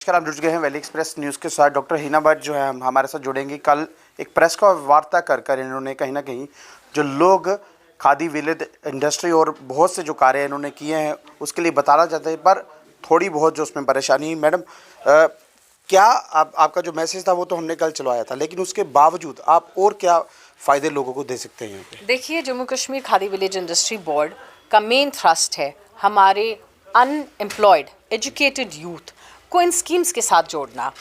नमस्कार, आप जुड़ गए हैं वैली एक्सप्रेस न्यूज़ के साथ। डॉक्टर हिना भट्ट जो है हमारे साथ जुड़ेंगी। कल एक प्रेस का वार्ता कर इन्होंने कहीं ना कहीं जो लोग खादी विलेज इंडस्ट्री और बहुत से जो कार्य इन्होंने किए हैं उसके लिए बताना चाहते हैं, पर थोड़ी बहुत जो उसमें परेशानी। मैडम, क्या आपका जो मैसेज था वो तो हमने कल चलवाया था, लेकिन उसके बावजूद आप और क्या फ़ायदे लोगों को दे सकते हैं यहाँ पे? देखिए, Jammu Kashmir khadi village industry board का मेन थ्रस्ट है हमारे अनएम्प्लॉयड एजुकेटेड यूथ को इन स्कीम्स के साथ जोड़ना।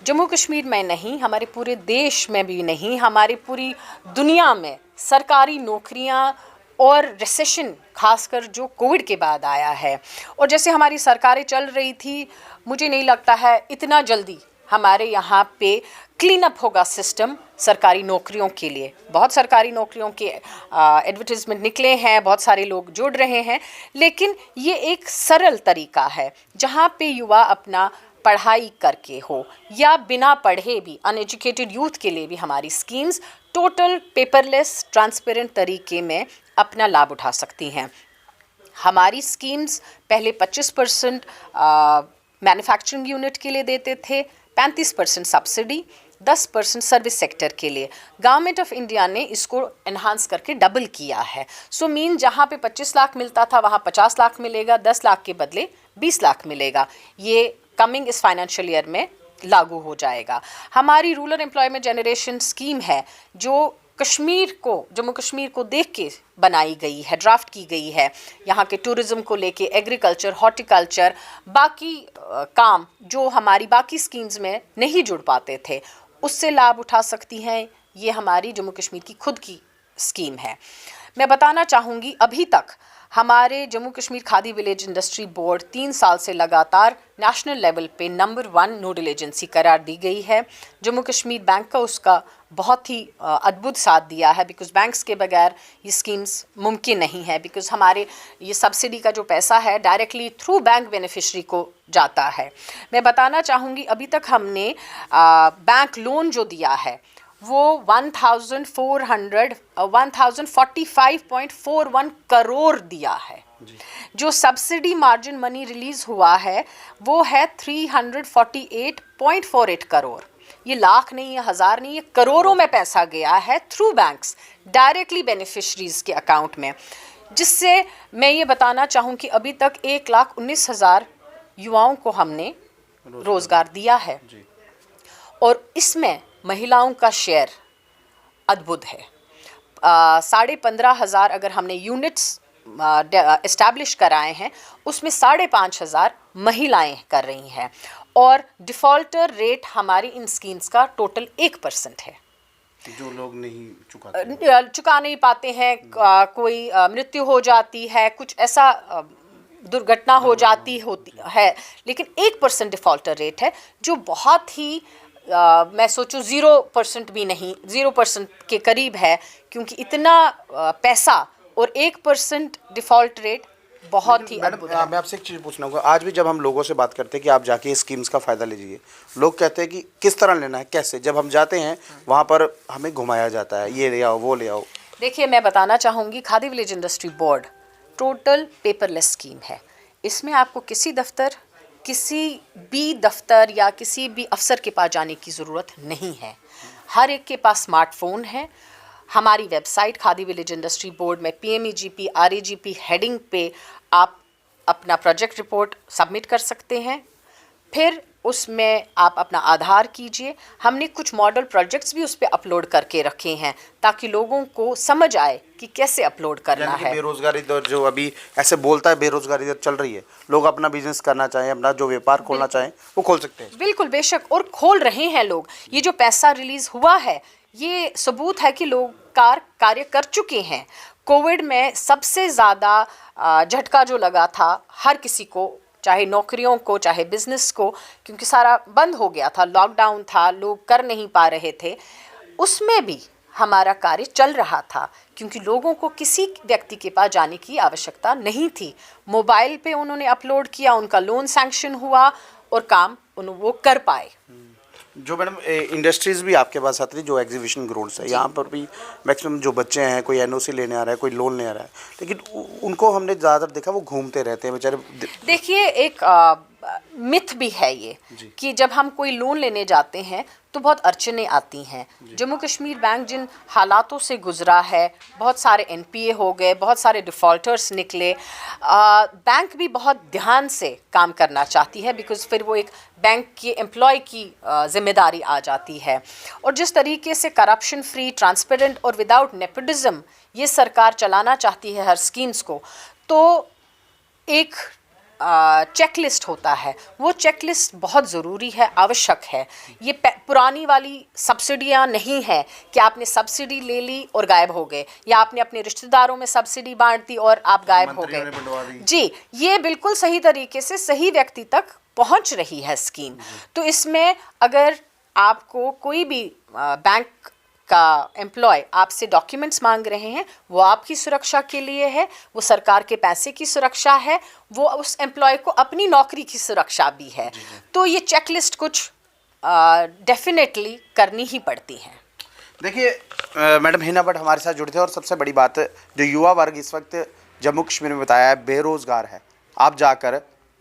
जम्मू कश्मीर में नहीं, हमारे पूरे देश में भी नहीं, हमारी पूरी दुनिया में सरकारी नौकरियां और रिसेशन खासकर जो कोविड के बाद आया है और जैसे हमारी सरकारें चल रही थी, मुझे नहीं लगता है इतना जल्दी हमारे यहाँ पे क्लीन अप होगा सिस्टम सरकारी नौकरियों के लिए। बहुत सरकारी नौकरियों के एडवर्टीजमेंट निकले हैं, बहुत सारे लोग जुड़ रहे हैं, लेकिन ये एक सरल तरीका है जहाँ पे युवा अपना पढ़ाई करके हो या बिना पढ़े भी अनएजुकेटेड यूथ के लिए भी हमारी स्कीम्स टोटल पेपरलेस ट्रांसपेरेंट तरीके में अपना लाभ उठा सकती हैं। हमारी स्कीम्स पहले 25% मैन्युफैक्चरिंग यूनिट के लिए देते थे, 35% सब्सिडी, 10% सर्विस सेक्टर के लिए। गवर्नमेंट ऑफ इंडिया ने इसको एनहांस करके डबल किया है। सो मीन जहाँ पे 25 लाख मिलता था वहाँ 50 लाख मिलेगा, 10 लाख के बदले 20 लाख मिलेगा। ये कमिंग इस फाइनेंशियल ईयर में लागू हो जाएगा। हमारी रूरल एम्प्लॉयमेंट जनरेशन स्कीम है जो जम्मू कश्मीर को देख के बनाई गई है, ड्राफ्ट की गई है। यहाँ के टूरिज़्म को लेके एग्रीकल्चर, हॉर्टिकल्चर, बाकी काम जो हमारी बाकी स्कीम्स में नहीं जुड़ पाते थे उससे लाभ उठा सकती हैं। ये हमारी जम्मू कश्मीर की खुद की स्कीम है। मैं बताना चाहूँगी, अभी तक हमारे Jammu Kashmir khadi village industry board 3 साल से लगातार नेशनल लेवल पे नंबर 1 नोडल एजेंसी करार दी गई है। जम्मू कश्मीर बैंक का उसका बहुत ही अद्भुत साथ दिया है, बिकॉज़ बैंक्स के बगैर ये स्कीम्स मुमकिन नहीं है। बिकॉज़ हमारे ये सब्सिडी का जो पैसा है डायरेक्टली थ्रू बैंक बेनिफिशरी को जाता है। मैं बताना चाहूँगी, अभी तक हमने बैंक लोन जो दिया है वो 1045.41 करोड़ दिया है। जो सब्सिडी मार्जिन मनी रिलीज़ हुआ है वो है 348.48 करोड़। ये लाख नहीं है, हज़ार नहीं, ये करोड़ों में पैसा गया है थ्रू बैंक्स डायरेक्टली बेनिफिशरीज़ के अकाउंट में, जिससे मैं ये बताना चाहूँ कि अभी तक 1,19,000 युवाओं को हमने रोज़गार दिया है और इसमें महिलाओं का शेयर अद्भुत है। 15,500 अगर हमने यूनिट्स इस्टेब्लिश कराए हैं उसमें 5,500 महिलाएं कर रही हैं और डिफ़ॉल्टर रेट हमारी इन स्कीम्स का टोटल 1% है। जो लोग नहीं चुका नहीं पाते हैं, कोई मृत्यु हो जाती है, कुछ ऐसा दुर्घटना हो जाती होती है, लेकिन 1% डिफ़ॉल्टर रेट है जो बहुत ही मैं सोचूं 0% भी नहीं, 0% के करीब है, क्योंकि इतना पैसा और 1% डिफ़ॉल्ट रेट बहुत ही अद्भुत है। मैं आपसे एक चीज़ पूछना होगा, आज भी जब हम लोगों से बात करते हैं कि आप जाके स्कीम्स का फ़ायदा लीजिए, लोग कहते हैं कि किस तरह लेना है, कैसे? जब हम जाते हैं वहाँ पर हमें घुमाया जाता है, ये ले आओ, वो ले आओ। देखिए, मैं बताना चाहूँगी, khadi village industry board total paperless scheme है। इसमें आपको किसी भी दफ्तर या किसी भी अफसर के पास जाने की ज़रूरत नहीं है। हर एक के पास स्मार्टफोन है। हमारी website khadi village industry board में PMEGP RAGP हेडिंग पे आप अपना प्रोजेक्ट रिपोर्ट सबमिट कर सकते हैं। फिर उसमें आप अपना आधार कीजिए। हमने कुछ मॉडल प्रोजेक्ट्स भी उस पर अपलोड करके रखे हैं ताकि लोगों को समझ आए कि कैसे अपलोड करना है। बेरोजगारी दर जो अभी ऐसे बोलता है, बेरोजगारी दर चल रही है, लोग अपना बिजनेस करना चाहें, अपना जो व्यापार खोलना चाहें वो खोल सकते हैं। बिल्कुल, बेशक, और खोल रहे हैं लोग। ये जो पैसा रिलीज़ हुआ है ये सबूत है कि लोग कार्य कर चुके हैं। कोविड में सबसे ज़्यादा झटका जो लगा था हर किसी को, चाहे नौकरियों को चाहे बिजनेस को, क्योंकि सारा बंद हो गया था, लॉकडाउन था, लोग कर नहीं पा रहे थे। उसमें भी हमारा कार्य चल रहा था क्योंकि लोगों को किसी व्यक्ति के पास जाने की आवश्यकता नहीं थी। मोबाइल पे उन्होंने अपलोड किया, उनका लोन सैंक्शन हुआ और काम वो कर पाए। जो मैडम इंडस्ट्रीज़ भी आपके पास आती है, जो एग्जीबिशन ग्राउंड्स है, यहाँ पर भी मैक्सिमम जो बच्चे हैं, कोई NOC लेने आ रहा है, कोई लोन ले आ रहा है, लेकिन उनको हमने ज़्यादातर देखा वो घूमते रहते हैं बेचारे। देखिए, एक मिथ भी है ये कि जब हम कोई लोन लेने जाते हैं तो बहुत अड़चनें आती हैं। जम्मू कश्मीर बैंक जिन हालातों से गुजरा है, बहुत सारे एनपीए हो गए, बहुत सारे डिफ़ॉल्टर्स निकले, बैंक भी बहुत ध्यान से काम करना चाहती है, बिकॉज़ फिर वो एक बैंक के एम्प्लॉय की ज़िम्मेदारी आ जाती है। और जिस तरीके से करप्शन फ्री, ट्रांसपेरेंट और विदाउट नेपोटिज्म ये सरकार चलाना चाहती है हर स्कीम्स को, तो एक चेकलिस्ट होता है, वो चेकलिस्ट बहुत ज़रूरी है, आवश्यक है। ये पुरानी वाली सब्सिडियाँ नहीं है कि आपने सब्सिडी ले ली और गायब हो गए, या आपने अपने रिश्तेदारों में सब्सिडी बांट दी और आप गायब हो गए। जी, ये बिल्कुल सही तरीके से सही व्यक्ति तक पहुंच रही है स्कीम। तो इसमें अगर आपको कोई भी बैंक का एम्प्लॉय आपसे डॉक्यूमेंट्स मांग रहे हैं, वो आपकी सुरक्षा के लिए है, वो सरकार के पैसे की सुरक्षा है, वो उस एम्प्लॉय को अपनी नौकरी की सुरक्षा भी है। तो ये चेकलिस्ट कुछ डेफिनेटली करनी ही पड़ती है। देखिए मैडम हिना भट्ट हमारे साथ जुड़े थे, और सबसे बड़ी बात जो युवा वर्ग इस वक्त जम्मू कश्मीर में बताया है बेरोज़गार है, आप जाकर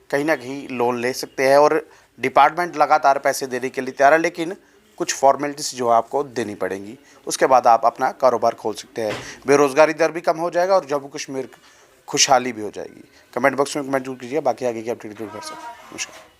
कहीं ना कहीं लोन ले सकते हैं और डिपार्टमेंट लगातार पैसे देने के लिए तैयार है, लेकिन कुछ फॉर्मेलिटीज़ जो है आपको देनी पड़ेंगी, उसके बाद आप अपना कारोबार खोल सकते हैं। बेरोज़गारी दर भी कम हो जाएगा और जम्मू कश्मीर खुशहाली भी हो जाएगी। कमेंट बॉक्स में कमेंट जरूर कीजिए, बाकी आगे की अपडेट जरूर कर सकते हैं। नमस्कार।